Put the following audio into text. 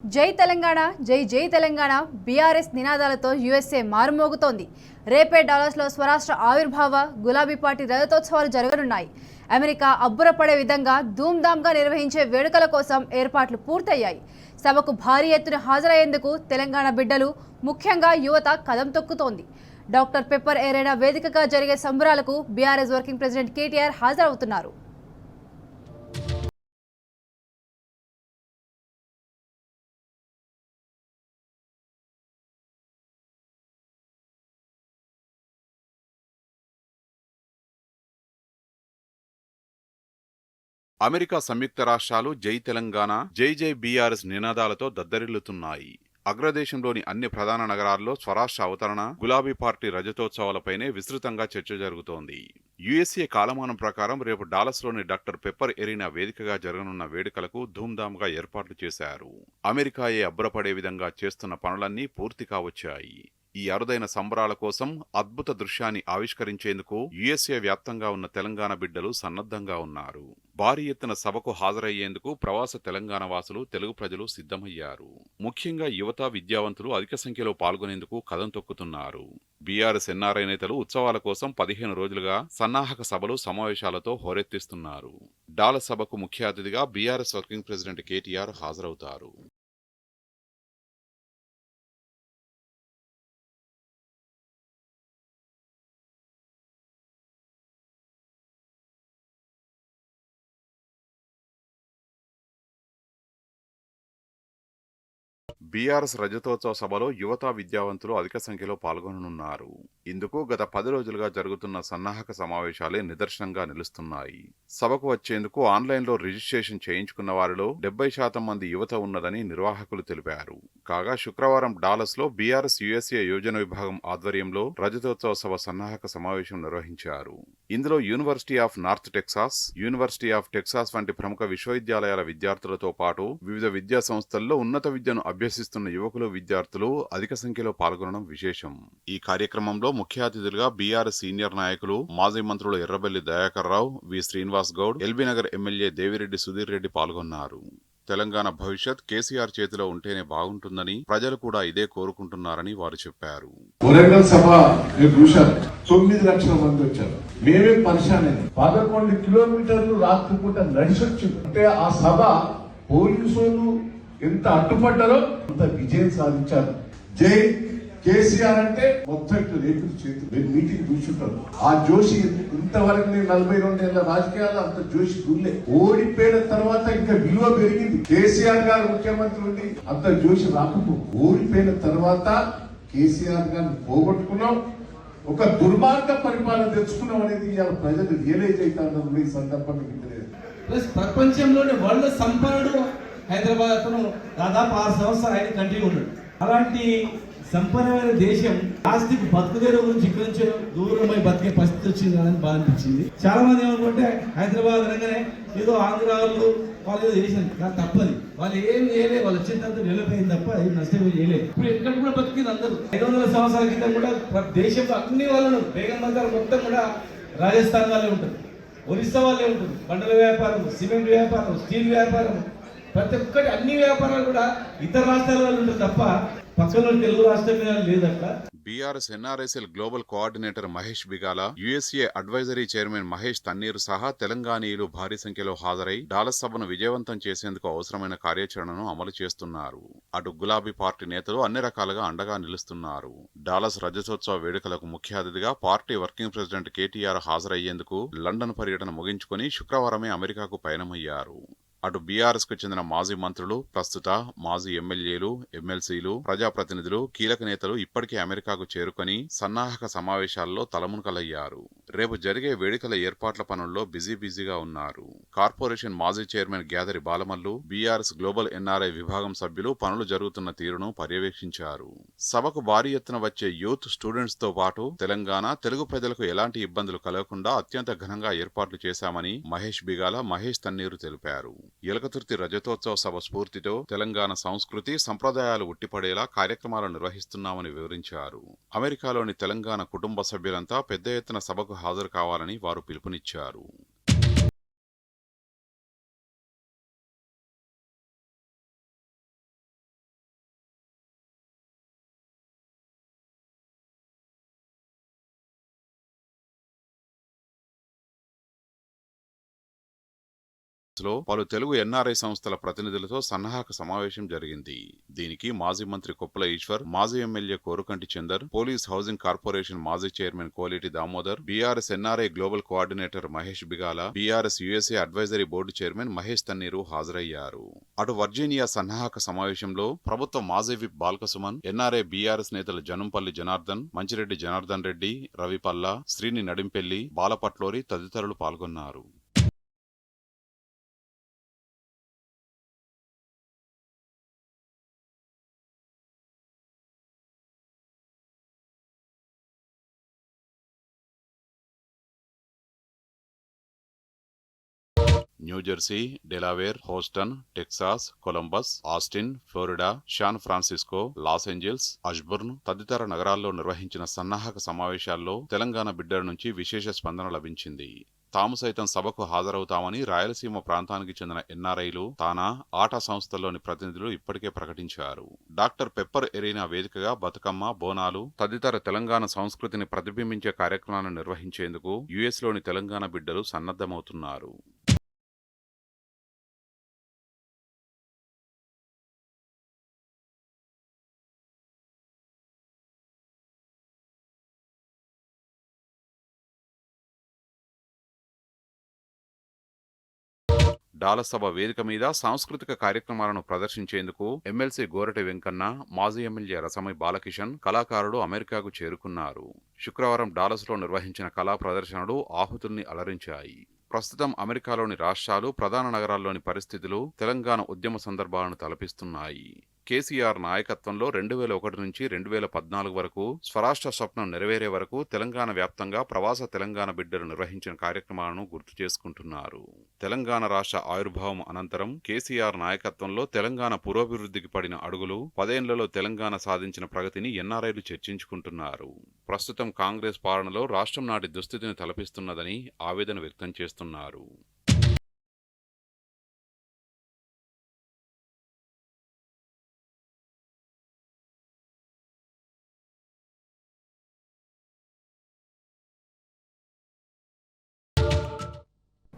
జై తెలంగాణ జై జై తెలంగాణ బీఆర్ఎస్ నినాదాలతో యూఎస్ఏ మారుమోగుతోంది. రేపే డాలస్లో స్వరాష్ట్ర ఆవిర్భావ గులాబీ పార్టీ రజతోత్సవాలు జరగనున్నాయి. అమెరికా అబ్బురపడే విధంగా ధూమ్ధామ్గా నిర్వహించే వేడుకల కోసం ఏర్పాట్లు పూర్తయ్యాయి. సభకు భారీ ఎత్తున హాజరయ్యేందుకు తెలంగాణ బిడ్డలు ముఖ్యంగా యువత కదం తొక్కుతోంది. డాక్టర్ పెప్పర్ ఏరైనా వేదికగా జరిగే సంబరాలకు బీఆర్ఎస్ వర్కింగ్ ప్రెసిడెంట్ కేటీఆర్ హాజరవుతున్నారు. అమెరికా సంయుక్త రాష్ట్రాలు జై తెలంగాణ జై జై బీఆర్ఎస్ నినాదాలతో దద్దరిల్లుతున్నాయి. అగ్రదేశంలోని అన్ని ప్రధాన నగరాల్లో స్వరాష్ట్ర అవతరణ, గులాబీ పార్టీ రజతోత్సవాలపైనే విస్తృతంగా చర్చ జరుగుతోంది. యుఎస్ఏ కాలమానం ప్రకారం రేపు డాలస్లోని డాక్టర్ పెప్పర్ ఎరీనా వేదికగా జరగనున్న వేడుకలకు ధూమ్ధామ్గా ఏర్పాట్లు చేశారు. అమెరికాయే అబ్బురపడే విధంగా చేస్తున్న పనులన్నీ పూర్తి కావచ్చాయి. ఈ అరుదైన సంబరాల కోసం అద్భుత దృశ్యాన్ని ఆవిష్కరించేందుకు యుఎస్ఏ వ్యాప్తంగా ఉన్న తెలంగాణ బిడ్డలు సన్నద్ధంగా ఉన్నారు. భారీ ఎత్తున సభకు హాజరయ్యేందుకు ప్రవాస తెలంగాణ వాసులు, తెలుగు ప్రజలు సిద్ధమయ్యారు. ముఖ్యంగా యువత, విద్యావంతులు అధిక సంఖ్యలో పాల్గొనేందుకు కదం తొక్కుతున్నారు. బీఆర్ఎస్ ఎన్ఆర్ఐ నేతలు ఉత్సవాల కోసం 15 రోజులుగా సన్నాహక సభలు, సమావేశాలతో హోరెత్తిస్తున్నారు. డాలస్ సభకు ముఖ్య అతిథిగా బీఆర్ఎస్ వర్కింగ్ ప్రెసిడెంట్ కేటీఆర్ హాజరవుతారు. బీఆర్ఎస్ రజతోత్సవ సభలో యువత, విద్యావంతులు అధిక సంఖ్యలో పాల్గొననున్నారు. ఇందుకు గత 10 రోజులుగా జరుగుతున్న సన్నాహక సమావేశాలే నిదర్శనంగా నిలుస్తున్నాయి. సభకు వచ్చేందుకు ఆన్లైన్లో రిజిస్ట్రేషన్ చేయించుకున్న వారిలో 70% మంది యువత ఉన్నదని నిర్వాహకులు తెలిపారు. కాగా శుక్రవారం డాలస్లో బీఆర్ఎస్ యుఎస్ఏ యోజన విభాగం ఆధ్వర్యంలో రజతోత్సవ సభ సన్నాహక సమావేశం నిర్వహించారు. ఇందులో university of north Texas, university of Texas వంటి ప్రముఖ విశ్వవిద్యాలయాల విద్యార్థులతో పాటు వివిధ విద్యా సంస్థల్లో ఉన్నత విద్యను అభ్యసిస్తున్న యువకులు, విద్యార్థులు అధిక సంఖ్యలో పాల్గొనడం విశేషం. ఈ కార్యక్రమంలో ముఖ్య అతిథులుగా బీఆర్ఎస్ సీనియర్ నాయకులు, మాజీ మంత్రులు ఎర్రబెల్లి దయాకర్ రావు, వి శ్రీనివాస్ గౌడ్, ఎల్బీనగర్ ఎమ్మెల్యే దేవిరెడ్డి సుధీర్ రెడ్డి పాల్గొన్నారు. తెలంగాణ భవిష్యత్ కేసీఆర్ చేతిలో ఉంటేనే బాగుంటుందని, ప్రజలు కూడా ఇదే కోరుకుంటున్నారని వారు చెప్పారు. వరంగల్ సభ 9 లక్షల మంది వచ్చారు. మేమే పరిశాన్ 11 కిలోమీటర్లు రాత్రిపూట నడిచొచ్చింది. అంటే ఆ సభ పోలీసులు ఎంత అడ్డుపడ్డారో అంత విజయం సాధించారు. జై కేసీఆర్ అంటే మొత్తం రేపులు చేతులు. మీరు మీటింగ్ చూసుంటారు. ఆ జోషి ఇంతవరకు నేను 42 ఏళ్ల రాజకీయాలు అంత జోషి చూడలే. ఓడిపోయిన తర్వాత ఇంకా విలువ పెరిగింది. కేసీఆర్ గారు ముఖ్యమంత్రి ఉండి అంత జోషి రాకపో. ఓడిపోయిన తర్వాత కేసీఆర్ గారిని పోగొట్టుకున్నాం, ఒక దుర్మార్గ పరిపాలన తెచ్చుకున్నాం అనేది ఇవాళ ప్రజలు రియలైజ్ అవుతారు. ఈ సందర్భంగా ప్లస్ ప్రపంచంలోనే వరల్డ్ సంపన్నుడు హైదరాబాద్ అతను దాదాపు 6 సంవత్సరాలు ఆయన కంటిన్యూ ఉన్నాడు. అలాంటి సంపన్నమైన దేశం ఆస్తికి బతుకుదేరు గురించి ఇక్కడి నుంచి దూరమై బతికే పరిస్థితి వచ్చింది అని బాధ అనిపించింది. చాలా మంది ఏమనుకుంటే హైదరాబాద్ అనగానే ఏదో ఆంధ్ర వాళ్ళు ఏదో చేశారు, కానీ తప్పది. వాళ్ళు ఏం చేయలేదు, వాళ్ళు వచ్చిన తర్వాత డెవలప్ అయింది తప్ప ఏం నష్టం చేయలేదు. ఇప్పుడు ఎక్కడ కూడా బతికింది అందరూ. 500 సంవత్సరాల క్రితం కూడా దేశంలో అన్ని వాళ్ళు బేగం బజార్ మొత్తం కూడా రాజస్థాన్ వాళ్ళే ఉంటారు, ఒరిస్సా వాళ్ళే ఉంటారు. బండల వ్యాపారం, సిమెంట్ వ్యాపారం, స్టీల్ వ్యాపారం, ప్రతి ఒక్కటి అన్ని వ్యాపారాలు కూడా ఇతర రాష్ట్రాల వాళ్ళు ఉంటారు తప్ప పక్కన తెలుగు రాష్ట్రం లేదట్లా. BRS NRSL global coordinator Mahesh Bigala, USA advisory chairman Mahesh Tanniru సహా తెలంగాణీయులు భారీ సంఖ్యలో హాజరై డాలస్ సభను విజయవంతం చేసేందుకు అవసరమైన కార్యాచరణను అమలు చేస్తున్నారు. అటు గులాబీ పార్టీ నేతలు అన్ని రకాలుగా అండగా నిలుస్తున్నారు. డాలస్ రజతోత్సవ వేడుకలకు ముఖ్య అతిథిగా పార్టీ వర్కింగ్ ప్రెసిడెంట్ కేటీఆర్ హాజరయ్యేందుకు లండన్ పర్యటన ముగించుకుని శుక్రవారమే అమెరికాకు పయనమయ్యారు. అటు బీఆర్ఎస్ కు చెందిన మాజీ మంత్రులు, ప్రస్తుత మాజీ ఎమ్మెల్యేలు, ఎమ్మెల్సీలు, ప్రజాప్రతినిధులు, కీలక నేతలు ఇప్పటికే అమెరికాకు చేరుకొని సన్నాహక సమావేశాల్లో తలమునకలయ్యారు. రేపు జరిగే వేడుకల ఏర్పాట్ల పనుల్లో బిజీగా ఉన్నారు. కార్పొరేషన్ మాజీ chairman Gyadari Balamallu, BRS global NRI విభాగం సభ్యులు పనులు జరుగుతున్న తీరును పర్యవేక్షించారు. సభకు భారీ ఎత్తున వచ్చే యూత్, స్టూడెంట్స్ తో పాటు తెలంగాణ, తెలుగు ప్రజలకు ఎలాంటి ఇబ్బందులు కలగకుండా అత్యంత ఘనంగా ఏర్పాట్లు చేశామని మహేష్ బిగాల, మహేష్ తన్నీరు తెలిపారు. ఎలకతుర్తి రజతోత్సవ సభ స్ఫూర్తితో తెలంగాణ సంస్కృతి, సంప్రదాయాలు ఉట్టిపడేలా కార్యక్రమాలు నిర్వహిస్తున్నామని వివరించారు. అమెరికాలోని తెలంగాణ కుటుంబ సభ్యులంతా పెద్ద ఎత్తున సభకు హాజరు కావాలని వారు పిలుపునిచ్చారు. లో పలు తెలుగు ఎన్ఆర్ఐ సంస్థల ప్రతినిధులతో సన్నాహక సమావేశం జరిగింది. దీనికి మాజీ మంత్రి కొప్పుల ఈశ్వర్, మాజీ MLA Korukanti Chandar, police housing corporation మాజీ chairman Koleti Damodar, BRS NRI global coordinator Mahesh Bigala, BRS USA advisory board chairman Mahesh Tanniru హాజరయ్యారు. అటు వర్జీనియా సన్నాహక సమావేశంలో ప్రభుత్వ మాజీ విప్ బాల్కసుమన్, ఎన్ఆర్ఐ బీఆర్ఎస్ నేతలు జనంపల్లి జనార్దన్, మంచిరెడ్డి జనార్దన్ రెడ్డి, రవిపల్లా, శ్రీని నడింపెల్లి, బాలపట్లోరి తదితరులు పాల్గొన్నారు. New Jersey, Delaware, Houston, Texas, Columbus, Austin, Florida, San Francisco, Los Angeles, Ashburn తదితర నగరాల్లో నిర్వహించిన సన్నాహక సమావేశాల్లో తెలంగాణ బిడ్డల నుంచి విశేష స్పందన లభించింది. తాము సైతం సభకు హాజరవుతామని రాయలసీమ ప్రాంతానికి చెందిన ఎన్ఆర్ఐలు, తానా, ఆటా సంస్థల్లోని ప్రతినిధులు ఇప్పటికే ప్రకటించారు. డాక్టర్ పెప్పర్ ఎరీనా వేదికగా బతుకమ్మ, బోనాలు తదితర తెలంగాణ సంస్కృతిని ప్రతిబింబించే కార్యక్రమాలను నిర్వహించేందుకు యుఎస్లోని తెలంగాణ బిడ్డలు సన్నద్ధమవుతున్నారు. డాలస్ సభ వేదిక మీద సాంస్కృతిక కార్యక్రమాలను ప్రదర్శించేందుకు ఎమ్మెల్సీ గోరటి వెంకన్న, మాజీ ఎమ్మెల్యే రసమై బాలకిషన్ కళాకారులు అమెరికాకు చేరుకున్నారు. శుక్రవారం డాలస్లో నిర్వహించిన కళా ప్రదర్శనలు ఆహుతుల్ని అలరించాయి. ప్రస్తుతం అమెరికాలోని రాష్ట్రాలు, ప్రధాన నగరాల్లోని పరిస్థితులు తెలంగాణ ఉద్యమ సందర్భాలను తలపిస్తున్నాయి. కేసీఆర్ నాయకత్వంలో 2001 నుంచి 2014 వరకు స్వరాష్ట్ర స్వప్నం నెరవేరే వరకు తెలంగాణ వ్యాప్తంగా ప్రవాస తెలంగాణ బిడ్డలు నిర్వహించిన కార్యక్రమాలను గుర్తు చేసుకుంటున్నారు. తెలంగాణ రాష్ట్ర ఆవిర్భావం అనంతరం కేసీఆర్ నాయకత్వంలో తెలంగాణ పురోభివృద్ధికి పడిన అడుగులు, 10 ఏళ్లలో తెలంగాణ సాధించిన ప్రగతిని ఎన్ఆర్ఐలు చర్చించుకుంటున్నారు. ప్రస్తుతం కాంగ్రెస్ పాలనలో రాష్ట్రం నాటి దుస్థితిని తలపిస్తున్నదని ఆవేదన వ్యక్తం చేస్తున్నారు.